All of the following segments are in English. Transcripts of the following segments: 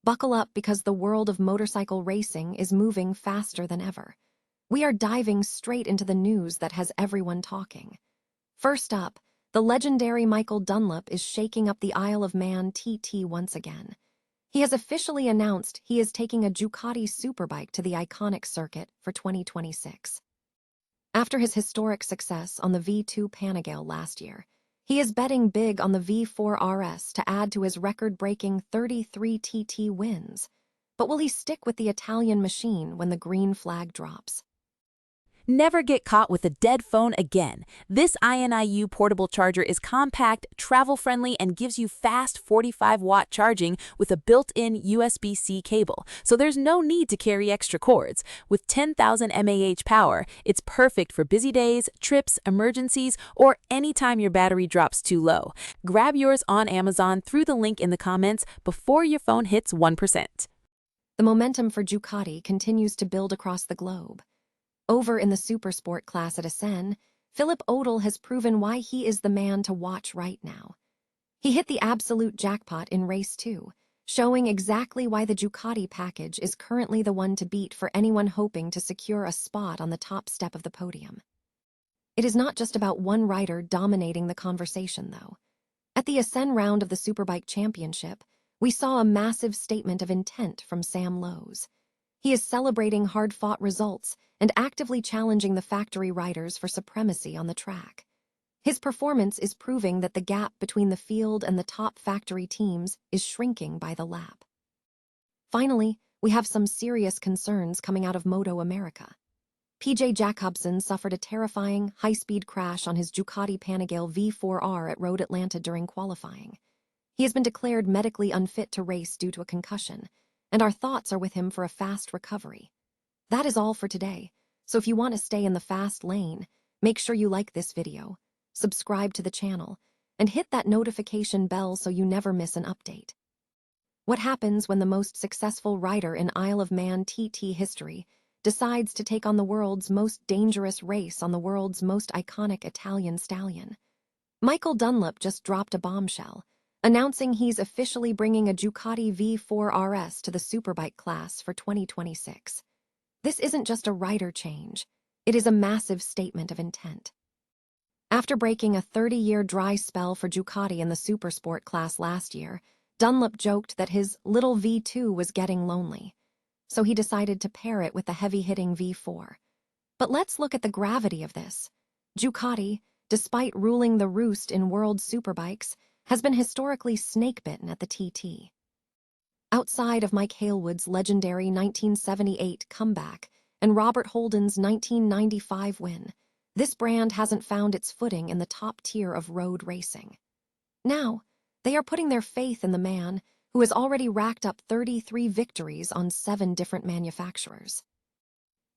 Buckle up because the world of motorcycle racing is moving faster than ever. We are diving straight into the news that has everyone talking. First up, the legendary Michael Dunlop is shaking up the Isle of Man TT once again. He has officially announced he is taking a Ducati Superbike to the iconic circuit for 2026. After his historic success on the V2 Panigale last year, he is betting big on the V4 RS to add to his record-breaking 33 TT wins. But will he stick with the Italian machine when the green flag drops? Never get caught with a dead phone again. This INIU portable charger is compact, travel-friendly, and gives you fast 45-watt charging with a built-in USB-C cable, so there's no need to carry extra cords. With 10,000 mAh power, it's perfect for busy days, trips, emergencies, or anytime your battery drops too low. Grab yours on Amazon through the link in the comments before your phone hits 1%. The momentum for Ducati continues to build across the globe. Over in the Supersport class at Assen, Philipp Oettl has proven why he is the man to watch right now. He hit the absolute jackpot in race 2, showing exactly why the Ducati package is currently the one to beat for anyone hoping to secure a spot on the top step of the podium. It is not just about one rider dominating the conversation, though. At the Assen round of the Superbike Championship, we saw a massive statement of intent from Sam Lowes. He is celebrating hard-fought results and actively challenging the factory riders for supremacy on the track. His performance is proving that the gap between the field and the top factory teams is shrinking by the lap. Finally, we have some serious concerns coming out of MotoAmerica. PJ Jacobsen suffered a terrifying, high-speed crash on his Ducati Panigale V4R at Road Atlanta during qualifying. He has been declared medically unfit to race due to a concussion, and our thoughts are with him for a fast recovery. That is all for today, so if you want to stay in the fast lane, make sure you like this video, subscribe to the channel, and hit that notification bell so you never miss an update. What happens when the most successful rider in Isle of Man TT history decides to take on the world's most dangerous race on the world's most iconic Italian stallion? Michael Dunlop just dropped a bombshell, announcing he's officially bringing a Ducati V4 RS to the Superbike class for 2026. This isn't just a rider change, it is a massive statement of intent. After breaking a 30-year dry spell for Ducati in the Supersport class last year, Dunlop joked that his little V2 was getting lonely, so he decided to pair it with the heavy-hitting V4. But let's look at the gravity of this. Ducati, despite ruling the roost in world superbikes, has been historically snake-bitten at the TT. Outside of Mike Halewood's legendary 1978 comeback and Robert Holden's 1995 win, this brand hasn't found its footing in the top tier of road racing. Now, they are putting their faith in the man who has already racked up 33 victories on 7 different manufacturers.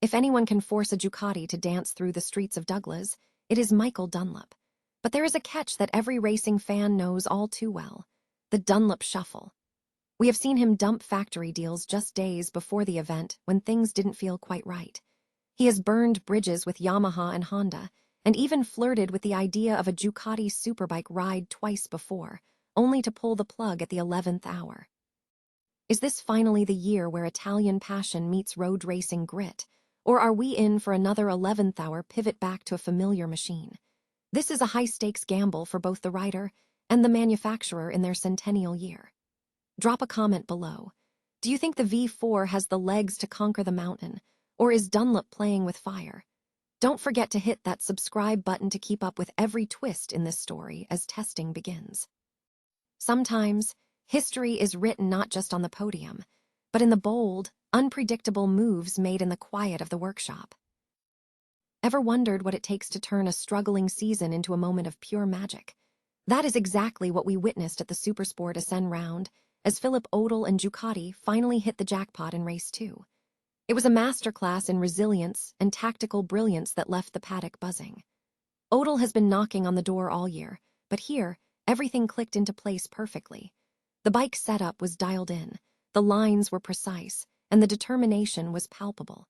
If anyone can force a Ducati to dance through the streets of Douglas, it is Michael Dunlop. But there is a catch that every racing fan knows all too well: the Dunlop shuffle. We have seen him dump factory deals just days before the event when things didn't feel quite right. He has burned bridges with Yamaha and Honda, and even flirted with the idea of a Ducati Superbike ride twice before, only to pull the plug at the 11th hour. Is this finally the year where Italian passion meets road racing grit, or are we in for another 11th hour pivot back to a familiar machine? This is a high-stakes gamble for both the rider and the manufacturer in their centennial year. Drop a comment below. Do you think the V4 has the legs to conquer the mountain, or is Dunlop playing with fire? Don't forget to hit that subscribe button to keep up with every twist in this story as testing begins. Sometimes, history is written not just on the podium, but in the bold, unpredictable moves made in the quiet of the workshop. Ever wondered what it takes to turn a struggling season into a moment of pure magic? That is exactly what we witnessed at the Supersport Assen round, as Philipp Oettl and Ducati finally hit the jackpot in race 2. It was a masterclass in resilience and tactical brilliance that left the paddock buzzing. Oettl has been knocking on the door all year, but here, everything clicked into place perfectly. The bike setup was dialed in, the lines were precise, and the determination was palpable.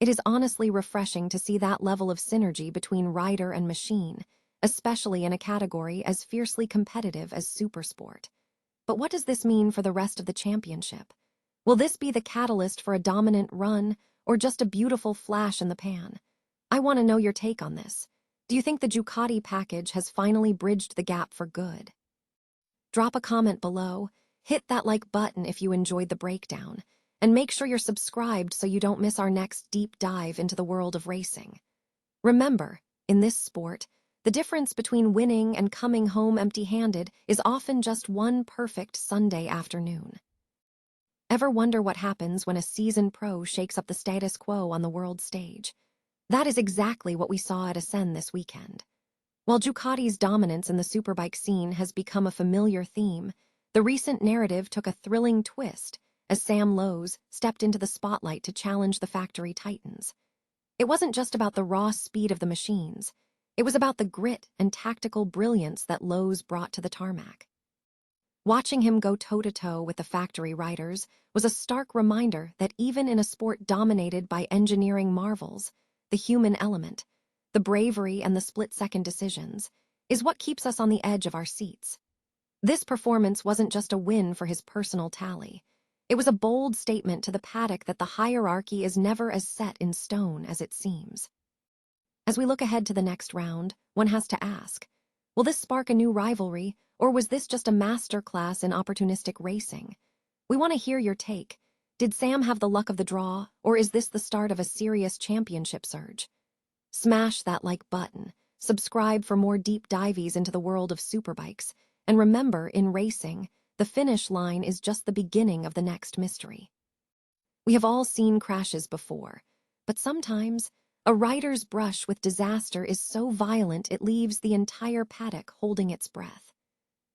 It is honestly refreshing to see that level of synergy between rider and machine, especially in a category as fiercely competitive as Supersport. But what does this mean for the rest of the championship? Will this be the catalyst for a dominant run, or just a beautiful flash in the pan? I want to know your take on this. Do you think the Ducati package has finally bridged the gap for good? Drop a comment below, hit that like button if you enjoyed the breakdown, and make sure you're subscribed so you don't miss our next deep dive into the world of racing. Remember, in this sport, the difference between winning and coming home empty-handed is often just one perfect Sunday afternoon. Ever wonder what happens when a seasoned pro shakes up the status quo on the world stage? That is exactly what we saw at Assen this weekend. While Ducati's dominance in the Superbike scene has become a familiar theme, the recent narrative took a thrilling twist as Sam Lowes stepped into the spotlight to challenge the factory titans. It wasn't just about the raw speed of the machines. It was about the grit and tactical brilliance that Lowes brought to the tarmac. Watching him go toe-to-toe with the factory riders was a stark reminder that even in a sport dominated by engineering marvels, the human element, the bravery and the split-second decisions, is what keeps us on the edge of our seats. This performance wasn't just a win for his personal tally. It was a bold statement to the paddock that the hierarchy is never as set in stone as it seems. As we look ahead to the next round, one has to ask, will this spark a new rivalry, or was this just a masterclass in opportunistic racing? We want to hear your take. Did Sam have the luck of the draw, or is this the start of a serious championship surge? Smash that like button, subscribe for more deep dives into the world of superbikes, and remember, in racing, the finish line is just the beginning of the next mystery. We have all seen crashes before, but sometimes a rider's brush with disaster is so violent it leaves the entire paddock holding its breath.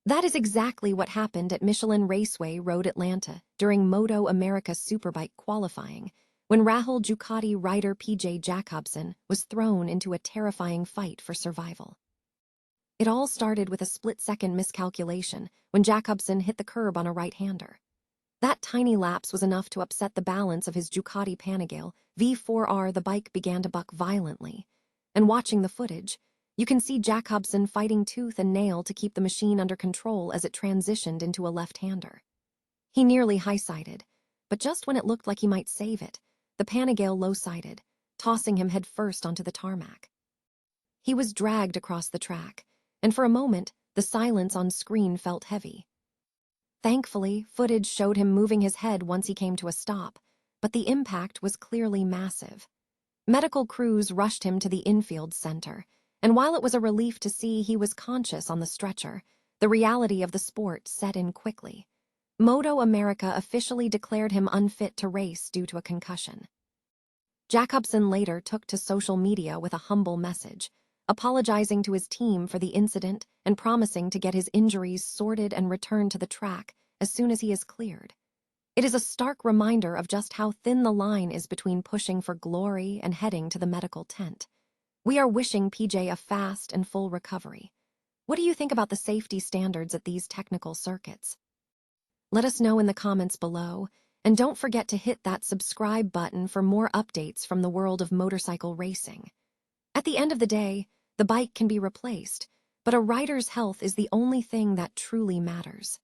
That is exactly what happened at Michelin Raceway Road Atlanta during MotoAmerica Superbike qualifying, when Rahul Ducati rider PJ Jacobsen was thrown into a terrifying fight for survival. It all started with a split-second miscalculation when Jacobsen hit the curb on a right-hander. That tiny lapse was enough to upset the balance of his Ducati Panigale V4R. The bike began to buck violently, and watching the footage, you can see Jacobsen fighting tooth and nail to keep the machine under control as it transitioned into a left-hander. He nearly high-sided, but just when it looked like he might save it, the Panigale low-sided, tossing him head-first onto the tarmac. He was dragged across the track, and for a moment, the silence on screen felt heavy. Thankfully, footage showed him moving his head once he came to a stop, but the impact was clearly massive. Medical crews rushed him to the infield center, and while it was a relief to see he was conscious on the stretcher, the reality of the sport set in quickly. MotoAmerica officially declared him unfit to race due to a concussion. Jacobsen later took to social media with a humble message, apologizing to his team for the incident and promising to get his injuries sorted and return to the track as soon as he is cleared. It is a stark reminder of just how thin the line is between pushing for glory and heading to the medical tent. We are wishing PJ a fast and full recovery. What do you think about the safety standards at these technical circuits? Let us know in the comments below, and don't forget to hit that subscribe button for more updates from the world of motorcycle racing. At the end of the day, the bike can be replaced, but a rider's health is the only thing that truly matters.